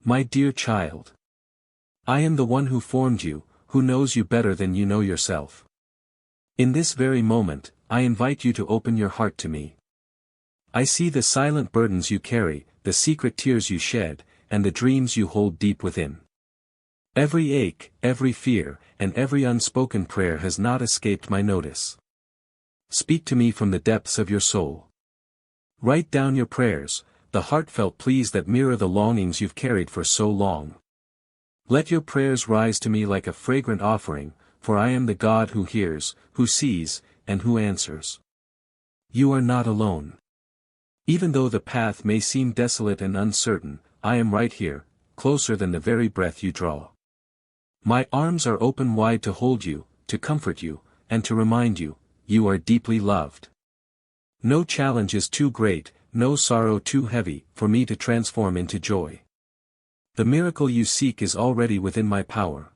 My dear child. I am the one who formed you, who knows you better than you know yourself. In this very moment, I invite you to open your heart to me. I see the silent burdens you carry, the secret tears you shed, and the dreams you hold deep within. Every ache, every fear, and every unspoken prayer has not escaped my notice. Speak to me from the depths of your soul. Write down your prayers, the heartfelt pleas that mirror the longings you've carried for so long. Let your prayers rise to me like a fragrant offering, for I am the God who hears, who sees, and who answers. You are not alone. Even though the path may seem desolate and uncertain, I am right here, closer than the very breath you draw. My arms are open wide to hold you, to comfort you, and to remind you, you are deeply loved. No challenge is too great, no sorrow too heavy, for me to transform into joy. The miracle you seek is already within my power.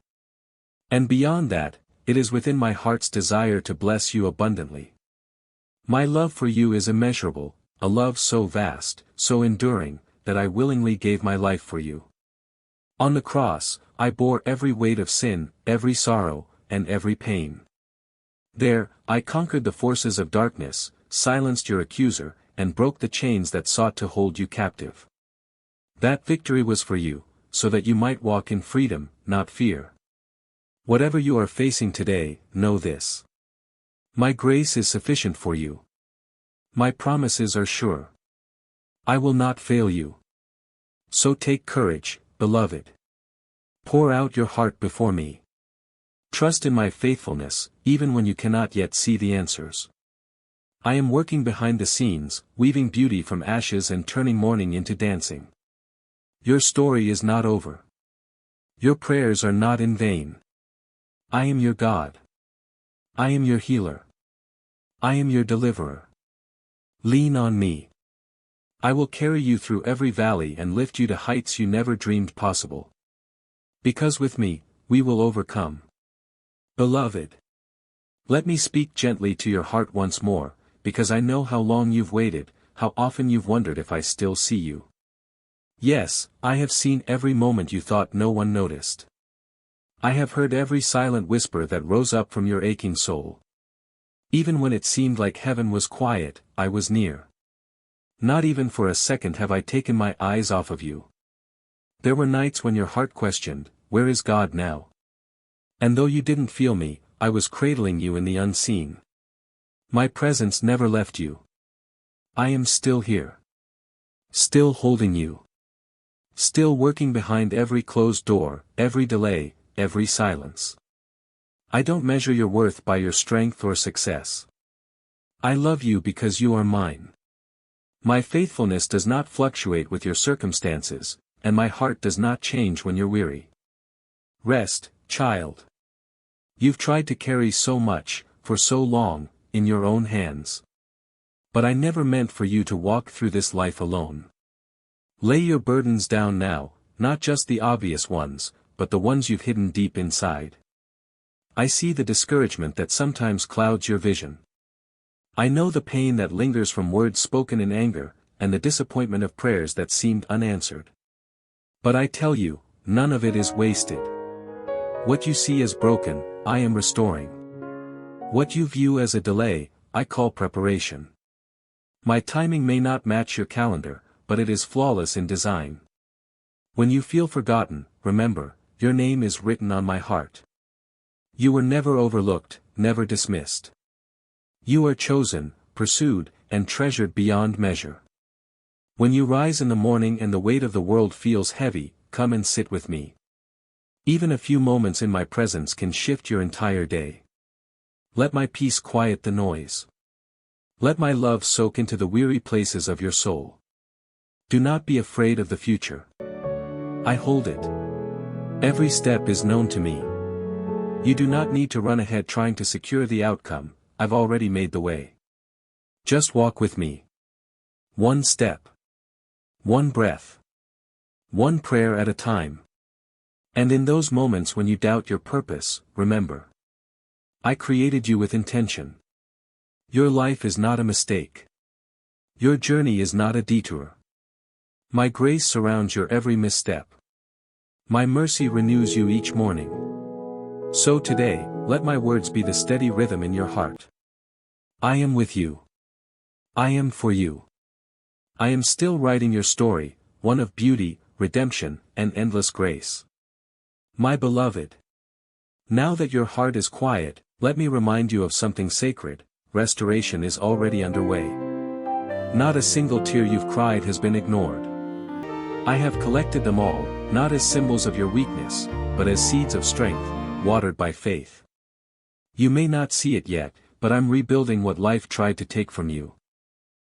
And beyond that, it is within my heart's desire to bless you abundantly. My love for you is immeasurable, a love so vast, so enduring, that I willingly gave my life for you. On the cross, I bore every weight of sin, every sorrow, and every pain. There, I conquered the forces of darkness, silenced your accuser, and broke the chains that sought to hold you captive. That victory was for you, so that you might walk in freedom, not fear. Whatever you are facing today, know this. My grace is sufficient for you. My promises are sure. I will not fail you. So take courage, beloved. Pour out your heart before me. Trust in my faithfulness, even when you cannot yet see the answers. I am working behind the scenes, weaving beauty from ashes and turning mourning into dancing. Your story is not over. Your prayers are not in vain. I am your God. I am your healer. I am your deliverer. Lean on me. I will carry you through every valley and lift you to heights you never dreamed possible. Because with me, we will overcome. Beloved. Let me speak gently to your heart once more, because I know how long you've waited, how often you've wondered if I still see you. Yes, I have seen every moment you thought no one noticed. I have heard every silent whisper that rose up from your aching soul. Even when it seemed like heaven was quiet, I was near. Not even for a second have I taken my eyes off of you. There were nights when your heart questioned, where is God now? And though you didn't feel me, I was cradling you in the unseen. My presence never left you. I am still here. Still holding you. Still working behind every closed door, every delay, every silence. I don't measure your worth by your strength or success. I love you because you are mine. My faithfulness does not fluctuate with your circumstances, and my heart does not change when you're weary. Rest, child. You've tried to carry so much, for so long, in your own hands. But I never meant for you to walk through this life alone. Lay your burdens down now, not just the obvious ones, but the ones you've hidden deep inside. I see the discouragement that sometimes clouds your vision. I know the pain that lingers from words spoken in anger, and the disappointment of prayers that seemed unanswered. But I tell you, none of it is wasted. What you see as broken, I am restoring. What you view as a delay, I call preparation. My timing may not match your calendar, but it is flawless in design. When you feel forgotten, remember, your name is written on my heart. You were never overlooked, never dismissed. You are chosen, pursued, and treasured beyond measure. When you rise in the morning and the weight of the world feels heavy, come and sit with me. Even a few moments in my presence can shift your entire day. Let my peace quiet the noise. Let my love soak into the weary places of your soul. Do not be afraid of the future. I hold it. Every step is known to me. You do not need to run ahead trying to secure the outcome, I've already made the way. Just walk with me. One step. One breath. One prayer at a time. And in those moments when you doubt your purpose, remember. I created you with intention. Your life is not a mistake. Your journey is not a detour. My grace surrounds your every misstep. My mercy renews you each morning. So today, let my words be the steady rhythm in your heart. I am with you. I am for you. I am still writing your story, one of beauty, redemption, and endless grace. My beloved. Now that your heart is quiet, let me remind you of something sacred. Restoration is already underway. Not a single tear you've cried has been ignored. I have collected them all, not as symbols of your weakness, but as seeds of strength, watered by faith. You may not see it yet, but I'm rebuilding what life tried to take from you.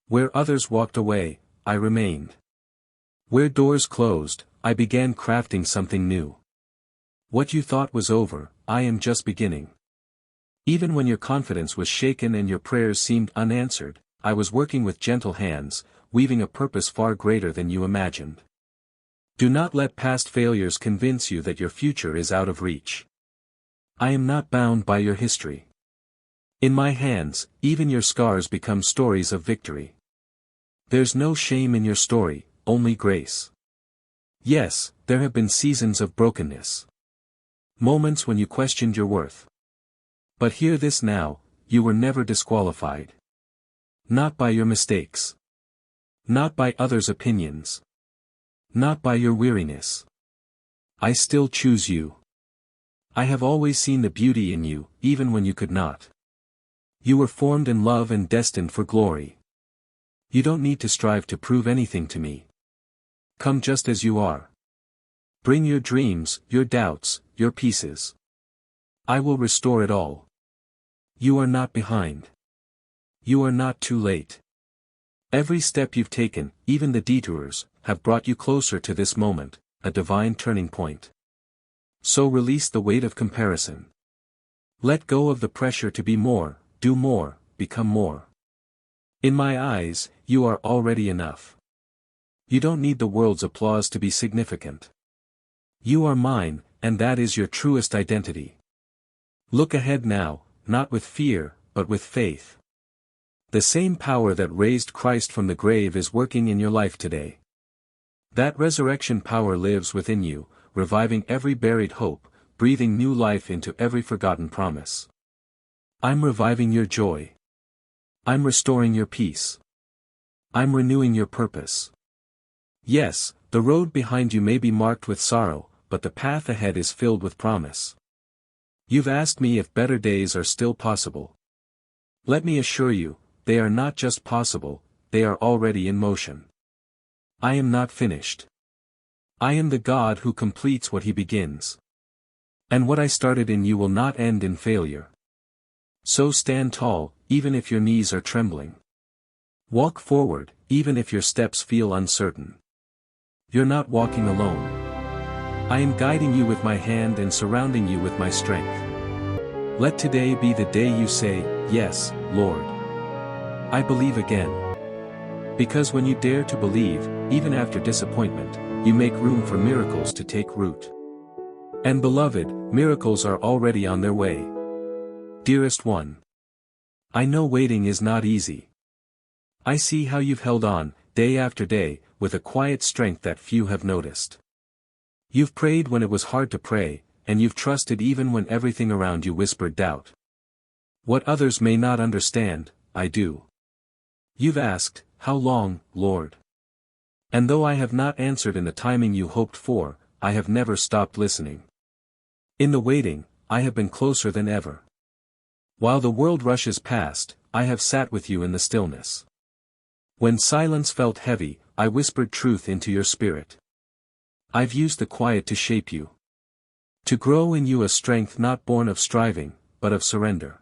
Where others walked away, I remained. Where doors closed, I began crafting something new. What you thought was over, I am just beginning. Even when your confidence was shaken and your prayers seemed unanswered, I was working with gentle hands, weaving a purpose far greater than you imagined. Do not let past failures convince you that your future is out of reach. I am not bound by your history. In my hands, even your scars become stories of victory. There's no shame in your story, only grace. Yes, there have been seasons of brokenness. Moments when you questioned your worth. But hear this now, you were never disqualified. Not by your mistakes. Not by others' opinions. Not by your weariness. I still choose you. I have always seen the beauty in you, even when you could not. You were formed in love and destined for glory. You don't need to strive to prove anything to me. Come just as you are. Bring your dreams, your doubts, your pieces. I will restore it all. You are not behind. You are not too late. Every step you've taken, even the detours, have brought you closer to this moment, a divine turning point. So release the weight of comparison. Let go of the pressure to be more, do more, become more. In my eyes, you are already enough. You don't need the world's applause to be significant. You are mine, and that is your truest identity. Look ahead now, not with fear, but with faith. The same power that raised Christ from the grave is working in your life today. That resurrection power lives within you, reviving every buried hope, breathing new life into every forgotten promise. I'm reviving your joy. I'm restoring your peace. I'm renewing your purpose. Yes, the road behind you may be marked with sorrow, but the path ahead is filled with promise. You've asked me if better days are still possible. Let me assure you, they are not just possible, they are already in motion. I am not finished. I am the God who completes what He begins. And what I started in you will not end in failure. So stand tall, even if your knees are trembling. Walk forward, even if your steps feel uncertain. You're not walking alone. I am guiding you with my hand and surrounding you with my strength. Let today be the day you say, "Yes, Lord. I believe again." Because when you dare to believe, even after disappointment, you make room for miracles to take root. And beloved, miracles are already on their way. Dearest one. I know waiting is not easy. I see how you've held on, day after day, with a quiet strength that few have noticed. You've prayed when it was hard to pray, and you've trusted even when everything around you whispered doubt. What others may not understand, I do. You've asked, "How long, Lord?" And though I have not answered in the timing you hoped for, I have never stopped listening. In the waiting, I have been closer than ever. While the world rushes past, I have sat with you in the stillness. When silence felt heavy, I whispered truth into your spirit. I've used the quiet to shape you. To grow in you a strength not born of striving, but of surrender.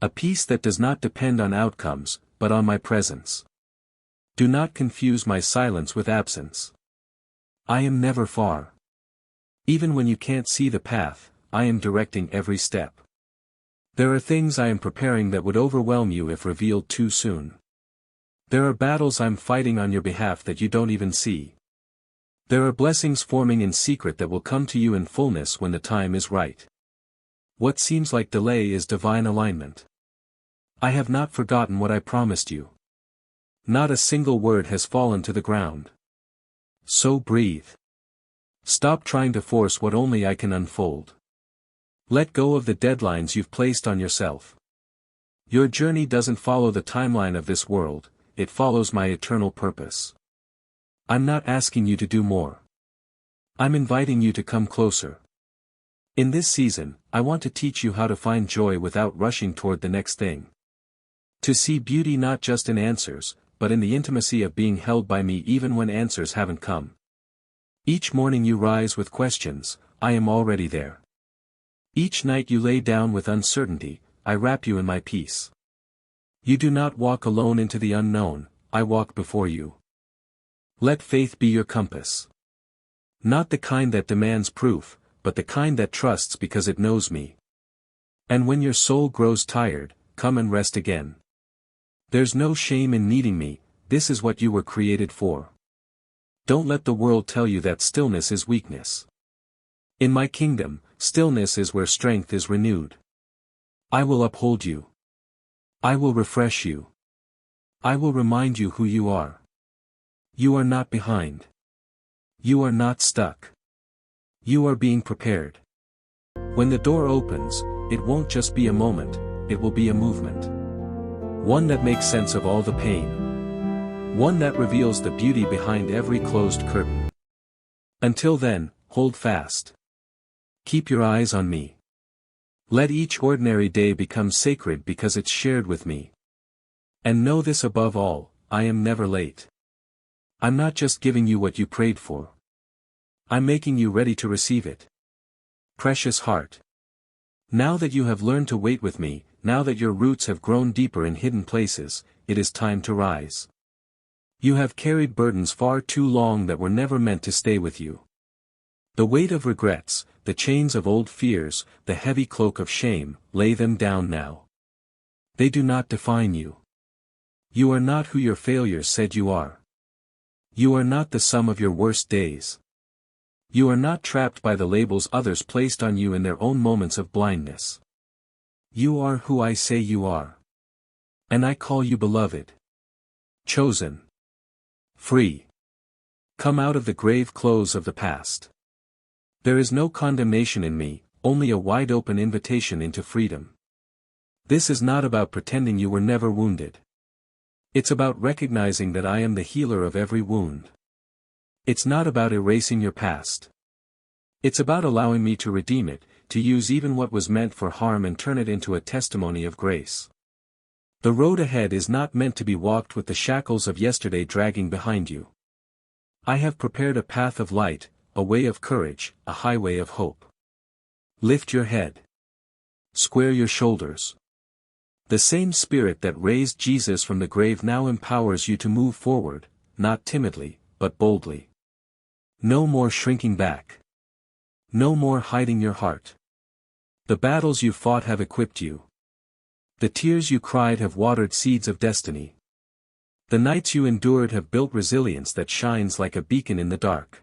A peace that does not depend on outcomes, but on my presence. Do not confuse my silence with absence. I am never far. Even when you can't see the path, I am directing every step. There are things I am preparing that would overwhelm you if revealed too soon. There are battles I'm fighting on your behalf that you don't even see. There are blessings forming in secret that will come to you in fullness when the time is right. What seems like delay is divine alignment. I have not forgotten what I promised you. Not a single word has fallen to the ground. So breathe. Stop trying to force what only I can unfold. Let go of the deadlines you've placed on yourself. Your journey doesn't follow the timeline of this world, it follows my eternal purpose. I'm not asking you to do more. I'm inviting you to come closer. In this season, I want to teach you how to find joy without rushing toward the next thing. To see beauty not just in answers, but in the intimacy of being held by me even when answers haven't come. Each morning you rise with questions, I am already there. Each night you lay down with uncertainty, I wrap you in my peace. You do not walk alone into the unknown, I walk before you. Let faith be your compass. Not the kind that demands proof, but the kind that trusts because it knows me. And when your soul grows tired, come and rest again. There's no shame in needing me, this is what you were created for. Don't let the world tell you that stillness is weakness. In my kingdom, stillness is where strength is renewed. I will uphold you. I will refresh you. I will remind you who you are. You are not behind. You are not stuck. You are being prepared. When the door opens, it won't just be a moment, it will be a movement. One that makes sense of all the pain. One that reveals the beauty behind every closed curtain. Until then, hold fast. Keep your eyes on me. Let each ordinary day become sacred because it's shared with me. And know this above all, I am never late. I'm not just giving you what you prayed for. I'm making you ready to receive it. Precious heart. Now that you have learned to wait with me, now that your roots have grown deeper in hidden places, it is time to rise. You have carried burdens far too long that were never meant to stay with you. The weight of regrets, the chains of old fears, the heavy cloak of shame, lay them down now. They do not define you. You are not who your failures said you are. You are not the sum of your worst days. You are not trapped by the labels others placed on you in their own moments of blindness. You are who I say you are. And I call you beloved. Chosen. Free. Come out of the grave clothes of the past. There is no condemnation in me, only a wide-open invitation into freedom. This is not about pretending you were never wounded. It's about recognizing that I am the healer of every wound. It's not about erasing your past. It's about allowing me to redeem it, to use even what was meant for harm and turn it into a testimony of grace. The road ahead is not meant to be walked with the shackles of yesterday dragging behind you. I have prepared a path of light, a way of courage, a highway of hope. Lift your head. Square your shoulders. The same Spirit that raised Jesus from the grave now empowers you to move forward, not timidly, but boldly. No more shrinking back. No more hiding your heart. The battles you fought have equipped you. The tears you cried have watered seeds of destiny. The nights you endured have built resilience that shines like a beacon in the dark.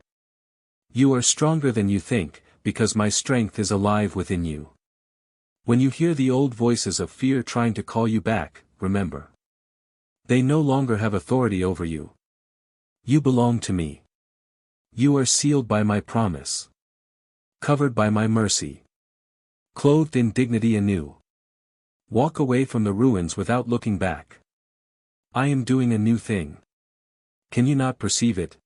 You are stronger than you think, because my strength is alive within you. When you hear the old voices of fear trying to call you back, remember. They no longer have authority over you. You belong to me. You are sealed by my promise. Covered by my mercy. Clothed in dignity anew. Walk away from the ruins without looking back. I am doing a new thing. Can you not perceive it?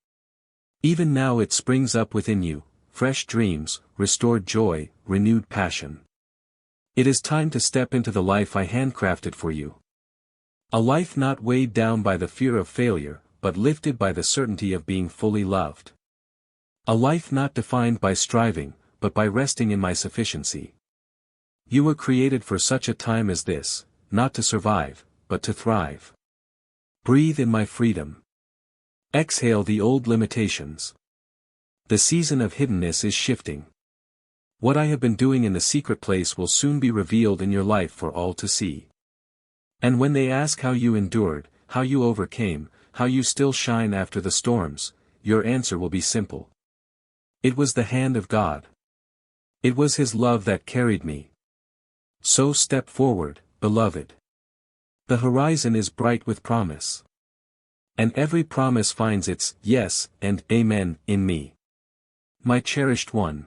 Even now it springs up within you, fresh dreams, restored joy, renewed passion. It is time to step into the life I handcrafted for you. A life not weighed down by the fear of failure, but lifted by the certainty of being fully loved. A life not defined by striving, but by resting in my sufficiency. You were created for such a time as this, not to survive, but to thrive. Breathe in my freedom. Exhale the old limitations. The season of hiddenness is shifting. What I have been doing in the secret place will soon be revealed in your life for all to see. And when they ask how you endured, how you overcame, how you still shine after the storms, your answer will be simple. It was the hand of God. It was His love that carried me. So step forward, beloved. The horizon is bright with promise. And every promise finds its yes and amen in me. My cherished one.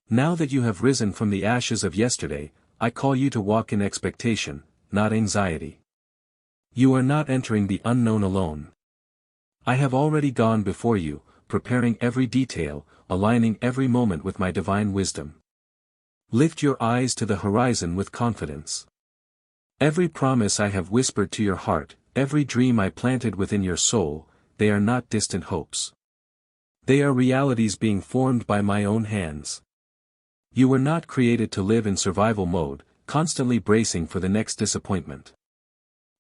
Now that you have risen from the ashes of yesterday, I call you to walk in expectation, not anxiety. You are not entering the unknown alone. I have already gone before you, preparing every detail, aligning every moment with my divine wisdom. Lift your eyes to the horizon with confidence. Every promise I have whispered to your heart, every dream I planted within your soul, they are not distant hopes. They are realities being formed by my own hands. You were not created to live in survival mode, constantly bracing for the next disappointment.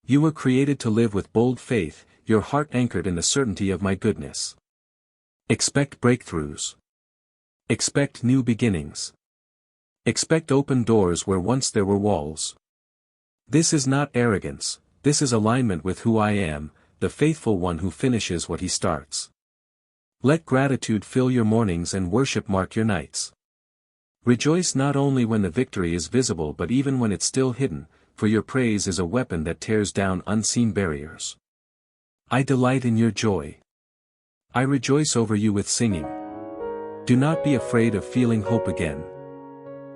You were created to live with bold faith, your heart anchored in the certainty of my goodness. Expect breakthroughs. Expect new beginnings. Expect open doors where once there were walls. This is not arrogance, this is alignment with who I am, the faithful one who finishes what he starts. Let gratitude fill your mornings and worship mark your nights. Rejoice not only when the victory is visible but even when it's still hidden, for your praise is a weapon that tears down unseen barriers. I delight in your joy. I rejoice over you with singing. Do not be afraid of feeling hope again.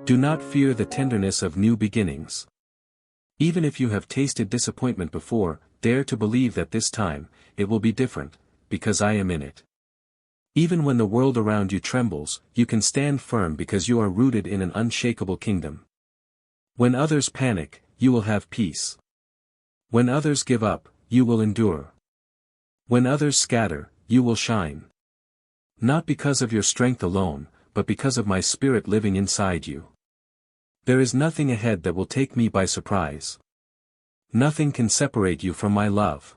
Do not fear the tenderness of new beginnings. Even if you have tasted disappointment before, dare to believe that this time, it will be different, because I am in it. Even when the world around you trembles, you can stand firm because you are rooted in an unshakable kingdom. When others panic, you will have peace. When others give up, you will endure. When others scatter, you will shine. Not because of your strength alone, but because of my spirit living inside you. There is nothing ahead that will take me by surprise. Nothing can separate you from my love.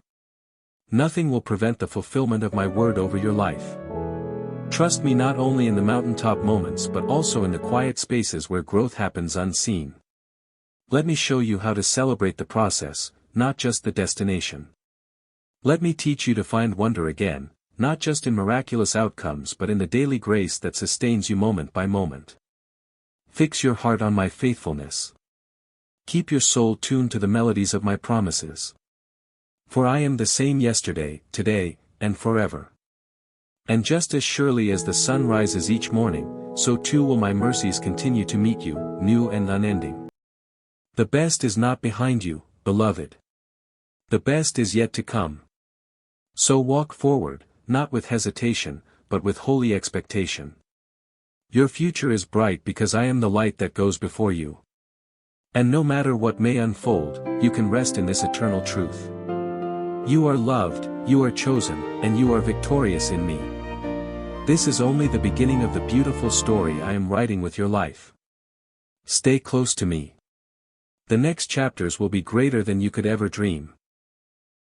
Nothing will prevent the fulfillment of my word over your life. Trust me not only in the mountaintop moments but also in the quiet spaces where growth happens unseen. Let me show you how to celebrate the process, not just the destination. Let me teach you to find wonder again, not just in miraculous outcomes but in the daily grace that sustains you moment by moment. Fix your heart on my faithfulness. Keep your soul tuned to the melodies of my promises. For I am the same yesterday, today, and forever. And just as surely as the sun rises each morning, so too will my mercies continue to meet you, new and unending. The best is not behind you, beloved. The best is yet to come. So walk forward, not with hesitation, but with holy expectation. Your future is bright because I am the light that goes before you. And no matter what may unfold, you can rest in this eternal truth. You are loved, you are chosen, and you are victorious in me. This is only the beginning of the beautiful story I am writing with your life. Stay close to me. The next chapters will be greater than you could ever dream.